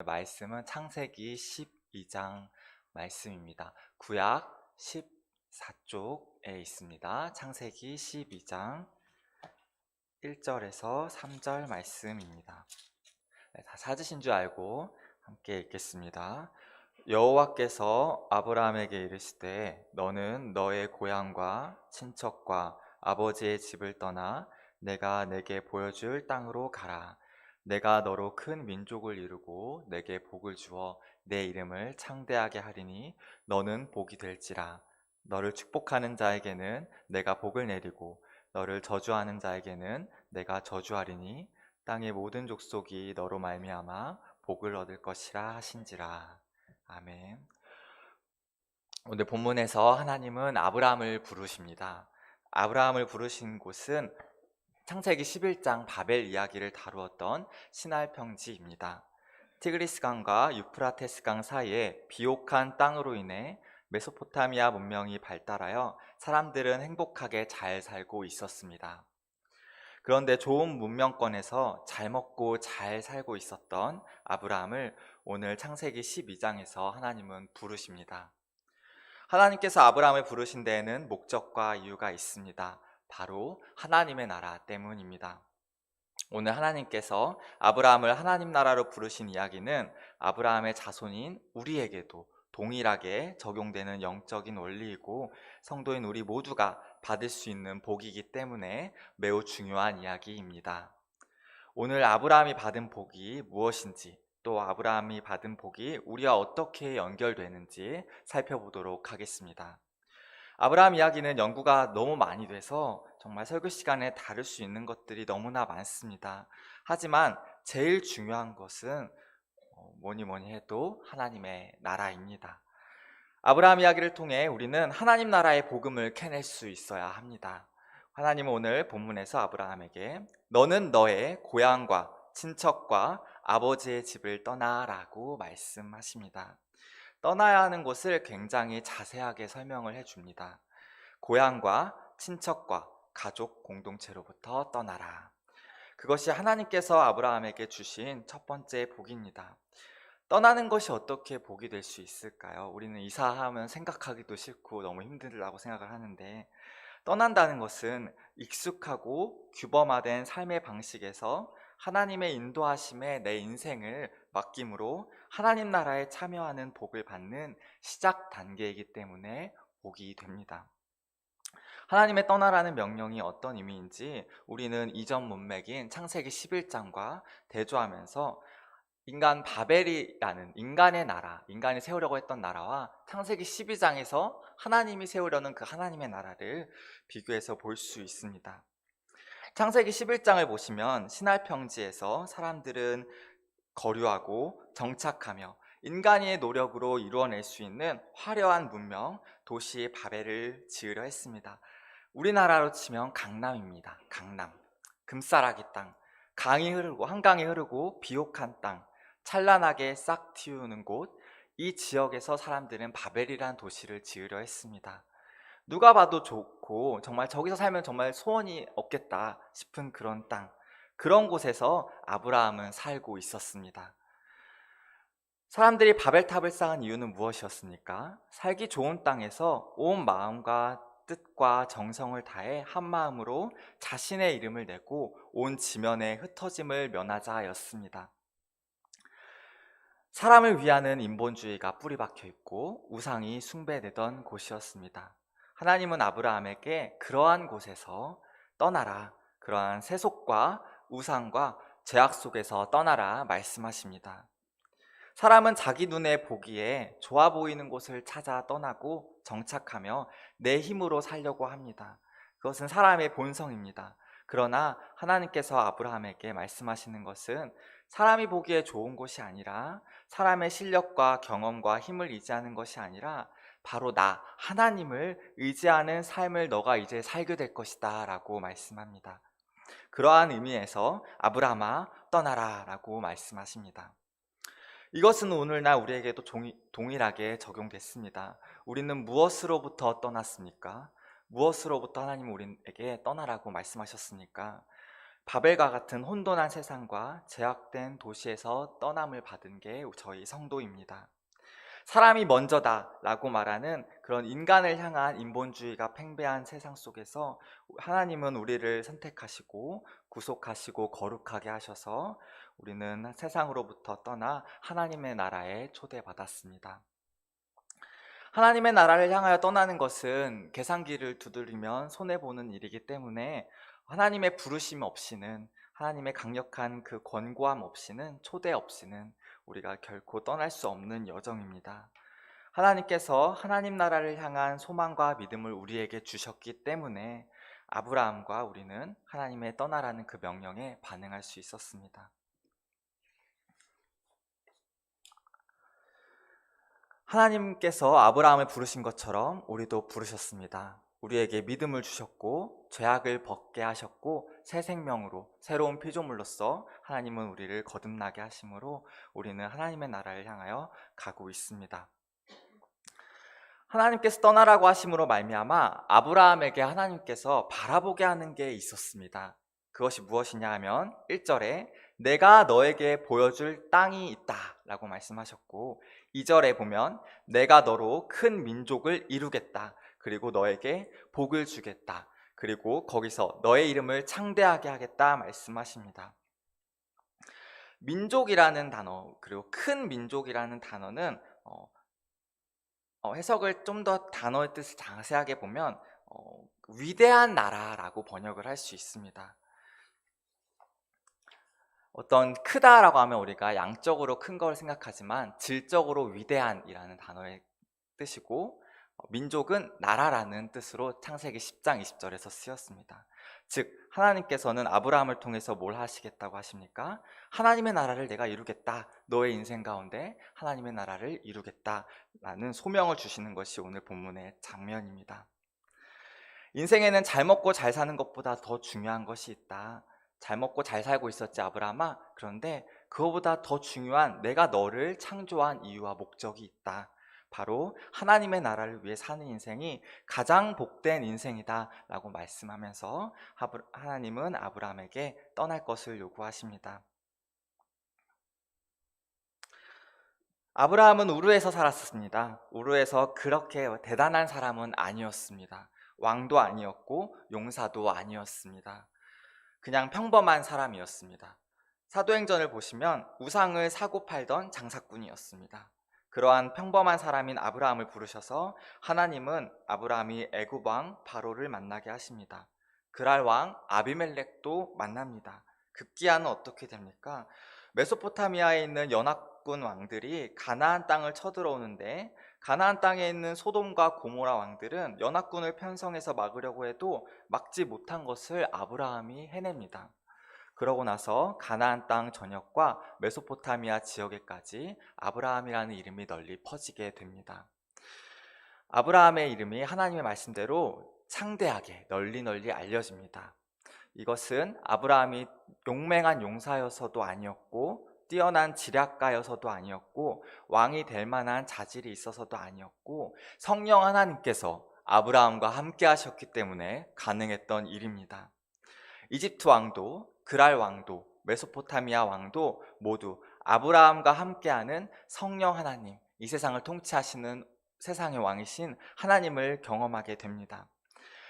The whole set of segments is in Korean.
말씀은 창세기 12장 말씀입니다. 구약 14쪽에 있습니다. 창세기 12장 1절에서 3절 말씀입니다. 다 찾으신 줄 알고 함께 읽겠습니다. 여호와께서 아브라함에게 이르시되 너는 너의 고향과 친척과 아버지의 집을 떠나 내가 내게 보여줄 땅으로 가라. 내가 너로 큰 민족을 이루고 내게 복을 주어 내 이름을 창대하게 하리니 너는 복이 될지라. 너를 축복하는 자에게는 내가 복을 내리고 너를 저주하는 자에게는 내가 저주하리니 땅의 모든 족속이 너로 말미암아 복을 얻을 것이라 하신지라. 아멘. 오늘 본문에서 하나님은 아브라함을 부르십니다. 아브라함을 부르신 곳은 창세기 11장 바벨 이야기를 다루었던 시날 평지입니다. 티그리스 강과 유프라테스 강 사이에 비옥한 땅으로 인해 메소포타미아 문명이 발달하여 사람들은 행복하게 잘 살고 있었습니다. 그런데 좋은 문명권에서 잘 먹고 잘 살고 있었던 아브라함을 오늘 창세기 12장에서 하나님은 부르십니다. 하나님께서 아브라함을 부르신 데에는 목적과 이유가 있습니다. 바로 하나님의 나라 때문입니다. 오늘 하나님께서 아브라함을 하나님 나라로 부르신 이야기는 아브라함의 자손인 우리에게도 동일하게 적용되는 영적인 원리이고 성도인 우리 모두가 받을 수 있는 복이기 때문에 매우 중요한 이야기입니다. 오늘 아브라함이 받은 복이 무엇인지, 또 아브라함이 받은 복이 우리와 어떻게 연결되는지 살펴보도록 하겠습니다. 아브라함 이야기는 연구가 너무 많이 돼서 정말 설교 시간에 다룰 수 있는 것들이 너무나 많습니다. 하지만 제일 중요한 것은 뭐니 해도 하나님의 나라입니다. 아브라함 이야기를 통해 우리는 하나님 나라의 복음을 캐낼 수 있어야 합니다. 하나님은 오늘 본문에서 아브라함에게 너는 너의 고향과 친척과 아버지의 집을 떠나라고 말씀하십니다. 떠나야 하는 곳을 굉장히 자세하게 설명을 해줍니다. 고향과 친척과 가족 공동체로부터 떠나라. 그것이 하나님께서 아브라함에게 주신 첫 번째 복입니다. 떠나는 것이 어떻게 복이 될 수 있을까요? 우리는 이사하면 생각하기도 싫고 너무 힘들다고 생각을 하는데, 떠난다는 것은 익숙하고 규범화된 삶의 방식에서 하나님의 인도하심에 내 인생을 맡김으로 하나님 나라에 참여하는 복을 받는 시작 단계이기 때문에 복이 됩니다. 하나님의 떠나라는 명령이 어떤 의미인지 우리는 이전 문맥인 창세기 11장과 대조하면서 인간 바벨이라는 인간의 나라, 인간이 세우려고 했던 나라와 창세기 12장에서 하나님이 세우려는 그 하나님의 나라를 비교해서 볼 수 있습니다. 창세기 11장을 보시면 시날 평지에서 사람들은 거류하고 정착하며 인간의 노력으로 이루어낼 수 있는 화려한 문명, 도시 바벨을 지으려 했습니다. 우리나라로 치면 강남입니다. 강남, 금싸라기 땅, 강이 흐르고 한강이 흐르고 비옥한 땅, 찬란하게 싹 틔우는 곳, 이 지역에서 사람들은 바벨이라는 도시를 지으려 했습니다. 누가 봐도 좋고 정말 저기서 살면 정말 소원이 없겠다 싶은 그런 땅, 그런 곳에서 아브라함은 살고 있었습니다. 사람들이 바벨탑을 쌓은 이유는 무엇이었습니까? 살기 좋은 땅에서 온 마음과 뜻과 정성을 다해 한 마음으로 자신의 이름을 내고 온 지면의 흩어짐을 면하자 하였습니다. 사람을 위하는 인본주의가 뿌리박혀 있고 우상이 숭배되던 곳이었습니다. 하나님은 아브라함에게 그러한 곳에서 떠나라, 그러한 세속과 우상과 죄악 속에서 떠나라 말씀하십니다. 사람은 자기 눈에 보기에 좋아 보이는 곳을 찾아 떠나고 정착하며 내 힘으로 살려고 합니다. 그것은 사람의 본성입니다. 그러나 하나님께서 아브라함에게 말씀하시는 것은 사람이 보기에 좋은 곳이 아니라, 사람의 실력과 경험과 힘을 의지하는 것이 아니라 바로 나 하나님을 의지하는 삶을 너가 이제 살게 될 것이다 라고 말씀합니다. 그러한 의미에서 아브라함아 떠나라 라고 말씀하십니다. 이것은 오늘날 우리에게도 동일하게 적용됐습니다. 우리는 무엇으로부터 떠났습니까? 무엇으로부터 하나님은 우리에게 떠나라고 말씀하셨습니까? 바벨과 같은 혼돈한 세상과 제약된 도시에서 떠남을 받은 게 저희 성도입니다. 사람이 먼저다라고 말하는 그런 인간을 향한 인본주의가 팽배한 세상 속에서 하나님은 우리를 선택하시고 구속하시고 거룩하게 하셔서 우리는 세상으로부터 떠나 하나님의 나라에 초대받았습니다. 하나님의 나라를 향하여 떠나는 것은 계산기를 두드리면 손해보는 일이기 때문에 하나님의 부르심 없이는, 하나님의 강력한 그 권고함 없이는, 초대 없이는 우리가 결코 떠날 수 없는 여정입니다. 하나님께서 하나님 나라를 향한 소망과 믿음을 우리에게 주셨기 때문에 아브라함과 우리는 하나님의 떠나라는 그 명령에 반응할 수 있었습니다. 하나님께서 아브라함을 부르신 것처럼 우리도 부르셨습니다. 우리에게 믿음을 주셨고 죄악을 벗게 하셨고 새 생명으로 새로운 피조물로서 하나님은 우리를 거듭나게 하심으로 우리는 하나님의 나라를 향하여 가고 있습니다. 하나님께서 떠나라고 하심으로 말미암아 아브라함에게 하나님께서 바라보게 하는 게 있었습니다. 그것이 무엇이냐 하면 1절에 내가 너에게 보여줄 땅이 있다 라고 말씀하셨고 2절에 보면 내가 너로 큰 민족을 이루겠다, 그리고 너에게 복을 주겠다, 그리고 거기서 너의 이름을 창대하게 하겠다 말씀하십니다. 민족이라는 단어, 그리고 큰 민족이라는 단어는 해석을 좀 더 단어의 뜻을 자세하게 보면 위대한 나라라고 번역을 할 수 있습니다. 어떤 크다라고 하면 우리가 양적으로 큰 걸 생각하지만 질적으로 위대한이라는 단어의 뜻이고 민족은 나라라는 뜻으로 창세기 10장 20절에서 쓰였습니다. 즉 하나님께서는 아브라함을 통해서 뭘 하시겠다고 하십니까? 하나님의 나라를 내가 이루겠다, 너의 인생 가운데 하나님의 나라를 이루겠다라는 소명을 주시는 것이 오늘 본문의 장면입니다. 인생에는 잘 먹고 잘 사는 것보다 더 중요한 것이 있다. 잘 먹고 잘 살고 있었지 아브라함아, 그런데 그거보다 더 중요한 내가 너를 창조한 이유와 목적이 있다. 바로 하나님의 나라를 위해 사는 인생이 가장 복된 인생이다 라고 말씀하면서 하나님은 아브라함에게 떠날 것을 요구하십니다. 아브라함은 우르에서 살았습니다. 우르에서 그렇게 대단한 사람은 아니었습니다. 왕도 아니었고 용사도 아니었습니다. 그냥 평범한 사람이었습니다. 사도행전을 보시면 우상을 사고 팔던 장사꾼이었습니다. 그러한 평범한 사람인 아브라함을 부르셔서 하나님은 아브라함이 애굽 왕 바로를 만나게 하십니다. 그랄 왕 아비멜렉도 만납니다. 급기야는 어떻게 됩니까? 메소포타미아에 있는 연합군 왕들이 가나안 땅을 쳐들어오는데 가나안 땅에 있는 소돔과 고모라 왕들은 연합군을 편성해서 막으려고 해도 막지 못한 것을 아브라함이 해냅니다. 그러고 나서 가나안 땅 전역과 메소포타미아 지역에까지 아브라함이라는 이름이 널리 퍼지게 됩니다. 아브라함의 이름이 하나님의 말씀대로 창대하게 널리 알려집니다. 이것은 아브라함이 용맹한 용사여서도 아니었고 뛰어난 지략가여서도 아니었고 왕이 될 만한 자질이 있어서도 아니었고 성령 하나님께서 아브라함과 함께 하셨기 때문에 가능했던 일입니다. 이집트 왕도 그랄 왕도 메소포타미아 왕도 모두 아브라함과 함께하는 성령 하나님, 이 세상을 통치하시는 세상의 왕이신 하나님을 경험하게 됩니다.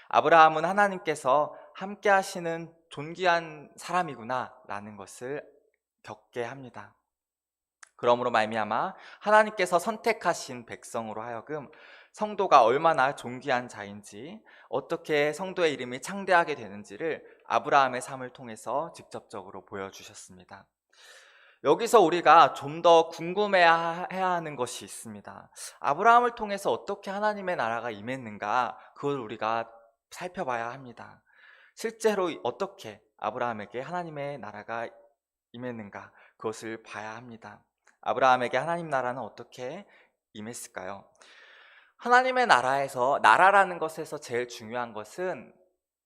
아브라함은 하나님께서 함께 하시는 존귀한 사람이구나 라는 것을 겪게 합니다. 그러므로 말미암아 하나님께서 선택하신 백성으로 하여금 성도가 얼마나 존귀한 자인지, 어떻게 성도의 이름이 창대하게 되는지를 아브라함의 삶을 통해서 직접적으로 보여주셨습니다. 여기서 우리가 좀 더 궁금해야 하는 것이 있습니다. 아브라함을 통해서 어떻게 하나님의 나라가 임했는가, 그걸 우리가 살펴봐야 합니다. 실제로 어떻게 아브라함에게 하나님의 나라가 임했는가, 그것을 봐야 합니다. 아브라함에게 하나님 나라는 어떻게 임했을까요? 하나님의 나라에서, 나라라는 것에서 제일 중요한 것은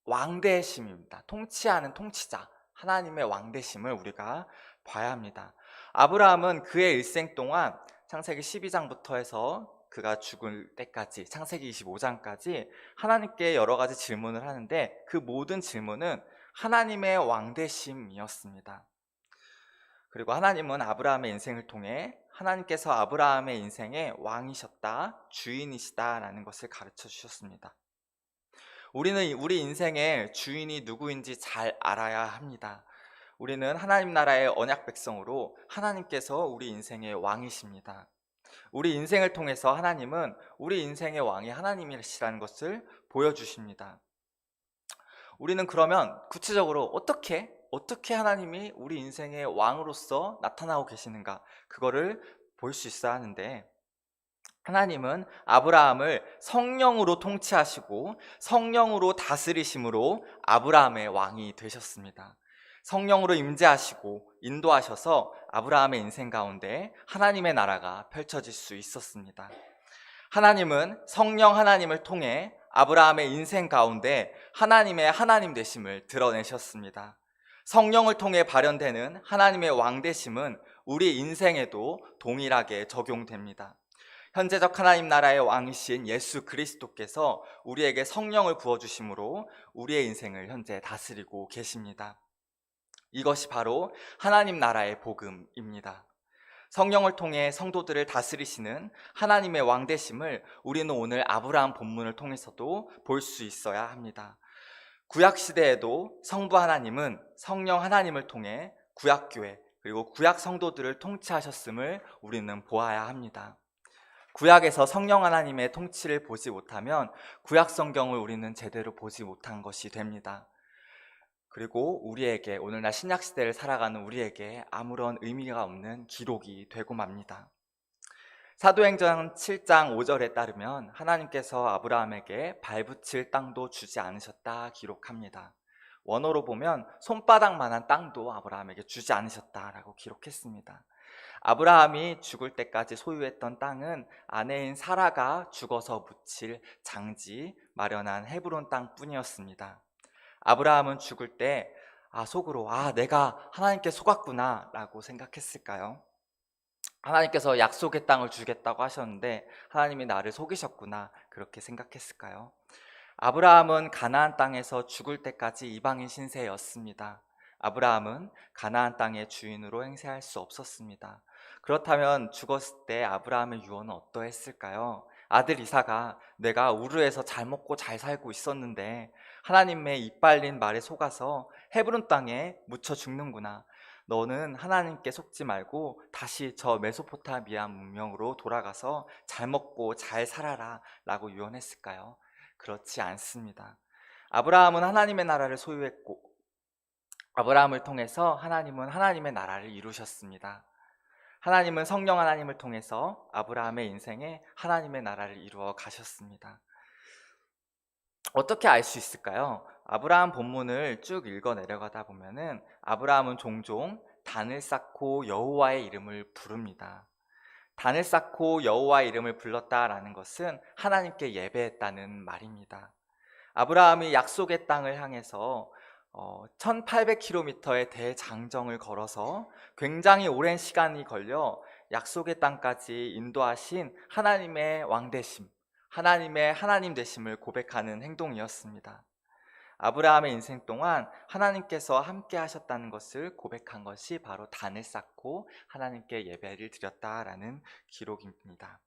왕대심입니다. 통치하는 통치자, 하나님의 왕대심을 우리가 봐야 합니다. 아브라함은 그의 일생 동안 창세기 12장부터 해서 그가 죽을 때까지 창세기 25장까지 하나님께 여러 가지 질문을 하는데 그 모든 질문은 하나님의 왕되심이었습니다. 그리고 하나님은 아브라함의 인생을 통해 하나님께서 아브라함의 인생의 왕이셨다, 주인이시다라는 것을 가르쳐 주셨습니다. 우리는 우리 인생의 주인이 누구인지 잘 알아야 합니다. 우리는 하나님 나라의 언약 백성으로 하나님께서 우리 인생의 왕이십니다. 우리 인생을 통해서 하나님은 우리 인생의 왕이 하나님이시라는 것을 보여주십니다. 우리는 그러면 구체적으로 어떻게 하나님이 우리 인생의 왕으로서 나타나고 계시는가, 그거를 볼 수 있어야 하는데, 하나님은 아브라함을 성령으로 통치하시고 성령으로 다스리심으로 아브라함의 왕이 되셨습니다. 성령으로 임재하시고 인도하셔서 아브라함의 인생 가운데 하나님의 나라가 펼쳐질 수 있었습니다. 하나님은 성령 하나님을 통해 아브라함의 인생 가운데 하나님의 하나님 되심을 드러내셨습니다. 성령을 통해 발현되는 하나님의 왕 되심은 우리 인생에도 동일하게 적용됩니다. 현재적 하나님 나라의 왕이신 예수 그리스도께서 우리에게 성령을 부어주심으로 우리의 인생을 현재 다스리고 계십니다. 이것이 바로 하나님 나라의 복음입니다. 성령을 통해 성도들을 다스리시는 하나님의 왕 되심을 우리는 오늘 아브라함 본문을 통해서도 볼 수 있어야 합니다. 구약 시대에도 성부 하나님은 성령 하나님을 통해 구약교회 그리고 구약 성도들을 통치하셨음을 우리는 보아야 합니다. 구약에서 성령 하나님의 통치를 보지 못하면 구약 성경을 우리는 제대로 보지 못한 것이 됩니다. 그리고 우리에게, 오늘날 신약 시대를 살아가는 우리에게 아무런 의미가 없는 기록이 되고 맙니다. 사도행전 7장 5절에 따르면 하나님께서 아브라함에게 발붙일 땅도 주지 않으셨다 기록합니다. 원어로 보면 손바닥만한 땅도 아브라함에게 주지 않으셨다라고 기록했습니다. 아브라함이 죽을 때까지 소유했던 땅은 아내인 사라가 죽어서 묻힐 장지 마련한 헤브론 땅뿐이었습니다. 아브라함은 죽을 때 속으로 내가 하나님께 속았구나 라고 생각했을까요? 하나님께서 약속의 땅을 주겠다고 하셨는데 하나님이 나를 속이셨구나, 그렇게 생각했을까요? 아브라함은 가나안 땅에서 죽을 때까지 이방인 신세였습니다. 아브라함은 가나안 땅의 주인으로 행세할 수 없었습니다. 그렇다면 죽었을 때 아브라함의 유언은 어떠했을까요? 아들 이사가 내가 우르에서 잘 먹고 잘 살고 있었는데 하나님의 이빨린 말에 속아서 헤브론 땅에 묻혀 죽는구나. 너는 하나님께 속지 말고 다시 저 메소포타미아 문명으로 돌아가서 잘 먹고 잘 살아라 라고 유언했을까요? 그렇지 않습니다. 아브라함은 하나님의 나라를 소유했고 아브라함을 통해서 하나님은 하나님의 나라를 이루셨습니다. 하나님은 성령 하나님을 통해서 아브라함의 인생에 하나님의 나라를 이루어 가셨습니다. 어떻게 알 수 있을까요? 아브라함 본문을 쭉 읽어 내려가다 보면은 아브라함은 종종 단을 쌓고 여호와의 이름을 부릅니다. 단을 쌓고 여호와의 이름을 불렀다라는 것은 하나님께 예배했다는 말입니다. 아브라함이 약속의 땅을 향해서 1800km의 대장정을 걸어서 굉장히 오랜 시간이 걸려 약속의 땅까지 인도하신 하나님의 왕되심, 하나님의 하나님 되심을 고백하는 행동이었습니다. 아브라함의 인생 동안 하나님께서 함께 하셨다는 것을 고백한 것이 바로 단을 쌓고 하나님께 예배를 드렸다라는 기록입니다.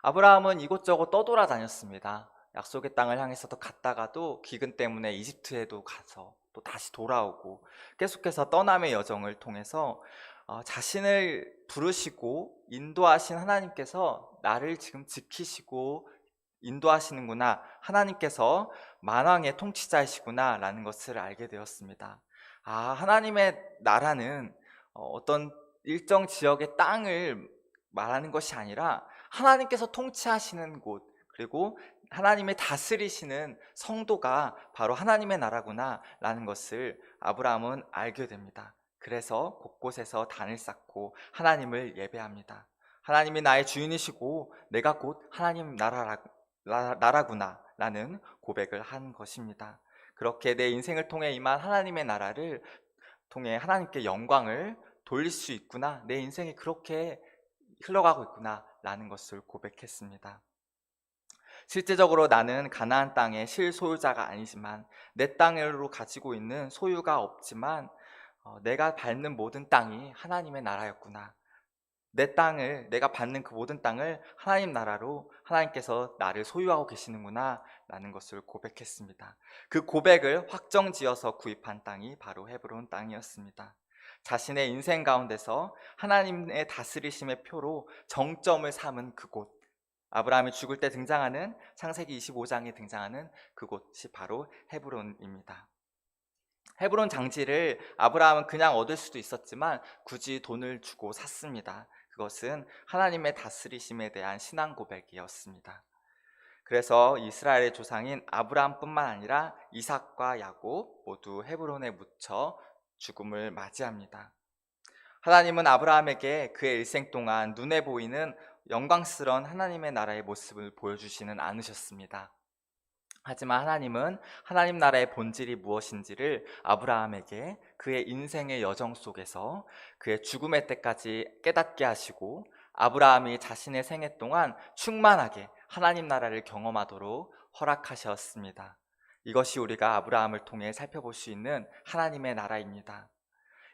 아브라함은 이곳저곳 떠돌아다녔습니다. 약속의 땅을 향해서도 갔다가도 기근 때문에 이집트에도 가서 또 다시 돌아오고 계속해서 떠남의 여정을 통해서 자신을 부르시고 인도하신 하나님께서 나를 지금 지키시고 인도하시는구나, 하나님께서 만왕의 통치자이시구나 라는 것을 알게 되었습니다. 하나님의 나라는 어떤 일정 지역의 땅을 말하는 것이 아니라 하나님께서 통치하시는 곳, 그리고 하나님의 다스리시는 성도가 바로 하나님의 나라구나 라는 것을 아브라함은 알게 됩니다. 그래서 곳곳에서 단을 쌓고 하나님을 예배합니다. 하나님이 나의 주인이시고 내가 곧 하나님 나라구나 라는 고백을 한 것입니다. 그렇게 내 인생을 통해 임한 하나님의 나라를 통해 하나님께 영광을 돌릴 수 있구나, 내 인생이 그렇게 흘러가고 있구나 라는 것을 고백했습니다. 실제적으로 나는 가나안 땅의 실소유자가 아니지만 내 땅으로 가지고 있는 소유가 없지만 내가 밟는 모든 땅이 하나님의 나라였구나. 내가 받는 그 모든 땅을 하나님 나라로 하나님께서 나를 소유하고 계시는구나 라는 것을 고백했습니다. 그 고백을 확정지어서 구입한 땅이 바로 헤브론 땅이었습니다. 자신의 인생 가운데서 하나님의 다스리심의 표로 정점을 삼은 그곳, 아브라함이 죽을 때 등장하는 창세기 25장에 등장하는 그곳이 바로 헤브론입니다. 헤브론 장지를 아브라함은 그냥 얻을 수도 있었지만 굳이 돈을 주고 샀습니다. 그것은 하나님의 다스리심에 대한 신앙 고백이었습니다. 그래서 이스라엘의 조상인 아브라함뿐만 아니라 이삭과 야곱 모두 헤브론에 묻혀 죽음을 맞이합니다. 하나님은 아브라함에게 그의 일생 동안 눈에 보이는 영광스러운 하나님의 나라의 모습을 보여주지는 않으셨습니다. 하지만 하나님은 하나님 나라의 본질이 무엇인지를 아브라함에게 그의 인생의 여정 속에서 그의 죽음의 때까지 깨닫게 하시고 아브라함이 자신의 생애 동안 충만하게 하나님 나라를 경험하도록 허락하셨습니다. 이것이 우리가 아브라함을 통해 살펴볼 수 있는 하나님의 나라입니다.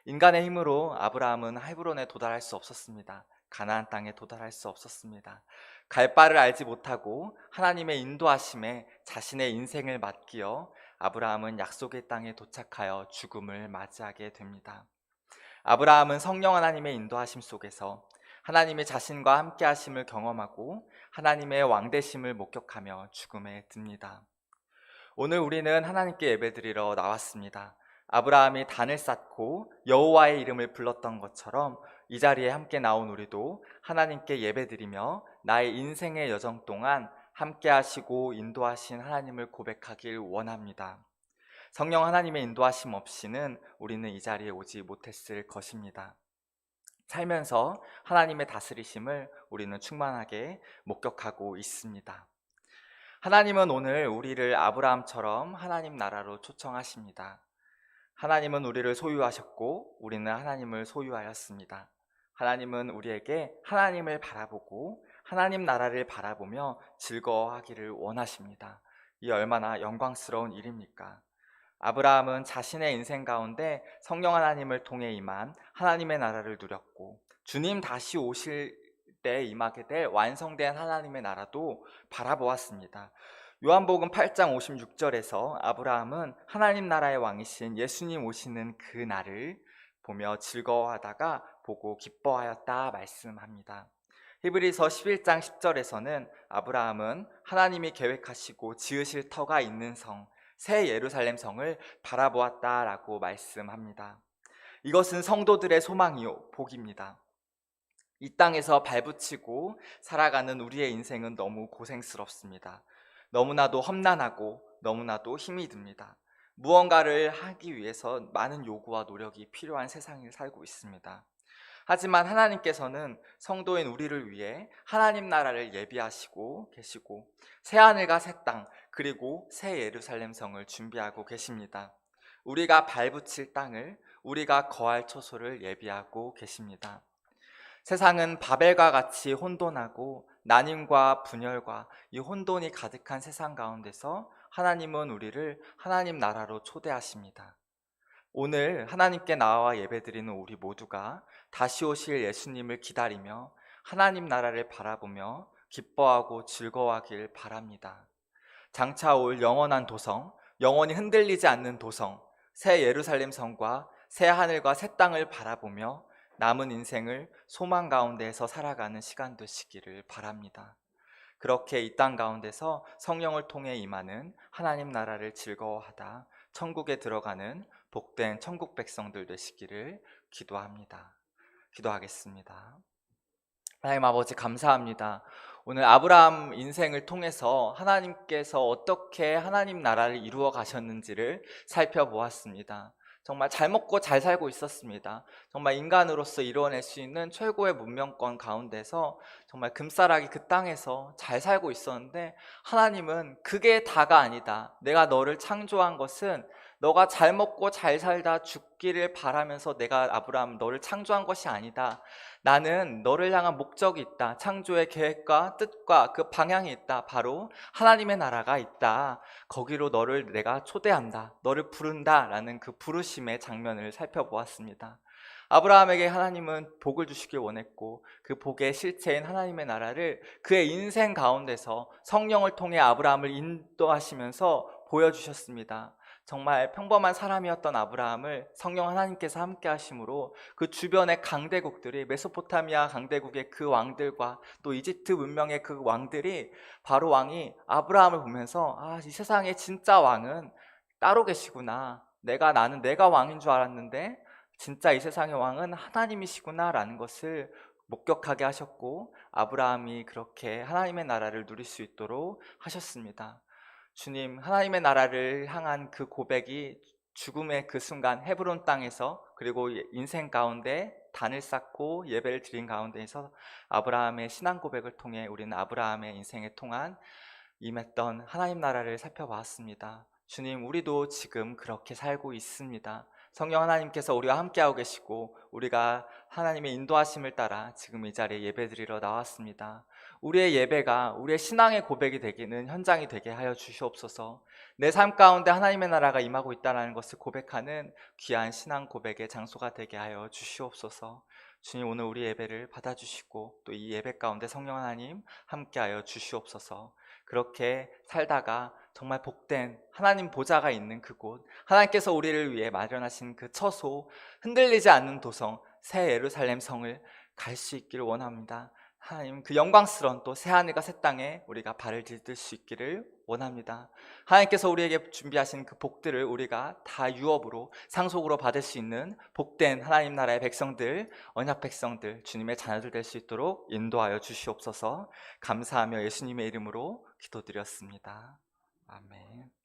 인간의 힘으로 아브라함은 헤브론에 도달할 수 없었습니다. 가나안 땅에 도달할 수 없었습니다. 갈 바를 알지 못하고 하나님의 인도하심에 자신의 인생을 맡기어 아브라함은 약속의 땅에 도착하여 죽음을 맞이하게 됩니다. 아브라함은 성령 하나님의 인도하심 속에서 하나님의 자신과 함께 하심을 경험하고 하나님의 왕되심을 목격하며 죽음에 듭니다. 오늘 우리는 하나님께 예배드리러 나왔습니다. 아브라함이 단을 쌓고 여호와의 이름을 불렀던 것처럼 이 자리에 함께 나온 우리도 하나님께 예배드리며 나의 인생의 여정 동안 함께 하시고 인도하신 하나님을 고백하길 원합니다. 성령 하나님의 인도하심 없이는 우리는 이 자리에 오지 못했을 것입니다. 살면서 하나님의 다스리심을 우리는 충만하게 목격하고 있습니다. 하나님은 오늘 우리를 아브라함처럼 하나님 나라로 초청하십니다. 하나님은 우리를 소유하셨고 우리는 하나님을 소유하였습니다. 하나님은 우리에게 하나님을 바라보고 하나님 나라를 바라보며 즐거워하기를 원하십니다. 이 얼마나 영광스러운 일입니까? 아브라함은 자신의 인생 가운데 성령 하나님을 통해 임한 하나님의 나라를 누렸고 주님 다시 오실 때 임하게 될 완성된 하나님의 나라도 바라보았습니다. 요한복음 8장 56절에서 아브라함은 하나님 나라의 왕이신 예수님 오시는 그 날을 보며 즐거워하다가 보고 기뻐하였다 말씀합니다. 히브리서 11장 10절에서는 아브라함은 하나님이 계획하시고 지으실 터가 있는 성, 새 예루살렘 성을 바라보았다라고 말씀합니다. 이것은 성도들의 소망이요 복입니다. 이 땅에서 발붙이고 살아가는 우리의 인생은 너무 고생스럽습니다. 너무나도 험난하고 너무나도 힘이 듭니다. 무언가를 하기 위해서 많은 요구와 노력이 필요한 세상을 살고 있습니다. 하지만 하나님께서는 성도인 우리를 위해 하나님 나라를 예비하시고 계시고 새하늘과 새 땅 그리고 새 예루살렘 성을 준비하고 계십니다. 우리가 발붙일 땅을 우리가 거할 처소를 예비하고 계십니다. 세상은 바벨과 같이 혼돈하고 난임과 분열과 이 혼돈이 가득한 세상 가운데서 하나님은 우리를 하나님 나라로 초대하십니다. 오늘 하나님께 나와 예배드리는 우리 모두가 다시 오실 예수님을 기다리며 하나님 나라를 바라보며 기뻐하고 즐거워하길 바랍니다. 장차 올 영원한 도성, 영원히 흔들리지 않는 도성, 새 예루살렘 성과 새 하늘과 새 땅을 바라보며 남은 인생을 소망 가운데에서 살아가는 시간 되시기를 바랍니다. 그렇게 이 땅 가운데서 성령을 통해 임하는 하나님 나라를 즐거워하다 천국에 들어가는 복된 천국 백성들 되시기를 기도합니다. 기도하겠습니다. 하나님 아버지 감사합니다. 오늘 아브라함 인생을 통해서 하나님께서 어떻게 하나님 나라를 이루어 가셨는지를 살펴보았습니다. 정말 잘 먹고 잘 살고 있었습니다. 정말 인간으로서 이루어낼 수 있는 최고의 문명권 가운데서 정말 금싸라기 그 땅에서 잘 살고 있었는데 하나님은 그게 다가 아니다. 내가 너를 창조한 것은 너가 잘 먹고 잘 살다 죽기를 바라면서 내가 아브라함 너를 창조한 것이 아니다. 나는 너를 향한 목적이 있다. 창조의 계획과 뜻과 그 방향이 있다. 바로 하나님의 나라가 있다. 거기로 너를 내가 초대한다. 너를 부른다. 라는 그 부르심의 장면을 살펴보았습니다. 아브라함에게 하나님은 복을 주시길 원했고 그 복의 실체인 하나님의 나라를 그의 인생 가운데서 성령을 통해 아브라함을 인도하시면서 보여주셨습니다. 정말 평범한 사람이었던 아브라함을 성령 하나님께서 함께 하심으로 그 주변의 강대국들이, 메소포타미아 강대국의 그 왕들과 또 이집트 문명의 그 왕들이, 바로 왕이 아브라함을 보면서 이 세상의 진짜 왕은 따로 계시구나. 나는 내가 왕인 줄 알았는데 진짜 이 세상의 왕은 하나님이시구나 라는 것을 목격하게 하셨고, 아브라함이 그렇게 하나님의 나라를 누릴 수 있도록 하셨습니다. 주님, 하나님의 나라를 향한 그 고백이 죽음의 그 순간 헤브론 땅에서, 그리고 인생 가운데 단을 쌓고 예배를 드린 가운데에서 아브라함의 신앙 고백을 통해 우리는 아브라함의 인생에 통한 임했던 하나님 나라를 살펴봤습니다. 주님, 우리도 지금 그렇게 살고 있습니다. 성령 하나님께서 우리와 함께하고 계시고 우리가 하나님의 인도하심을 따라 지금 이 자리에 예배드리러 나왔습니다. 우리의 예배가 우리의 신앙의 고백이 되기는 현장이 되게 하여 주시옵소서. 내 삶 가운데 하나님의 나라가 임하고 있다는 것을 고백하는 귀한 신앙 고백의 장소가 되게 하여 주시옵소서. 주님, 오늘 우리 예배를 받아주시고 또 이 예배 가운데 성령 하나님 함께하여 주시옵소서. 그렇게 살다가 정말 복된 하나님 보좌가 있는 그곳, 하나님께서 우리를 위해 마련하신 그 처소, 흔들리지 않는 도성 새 예루살렘 성을 갈 수 있기를 원합니다. 하나님, 그 영광스러운 또 새 하늘과 새 땅에 우리가 발을 디딜 수 있기를 원합니다. 하나님께서 우리에게 준비하신 그 복들을 우리가 다 유업으로 상속으로 받을 수 있는 복된 하나님 나라의 백성들, 언약 백성들, 주님의 자녀들 될 수 있도록 인도하여 주시옵소서. 감사하며 예수님의 이름으로 기도드렸습니다. 아멘.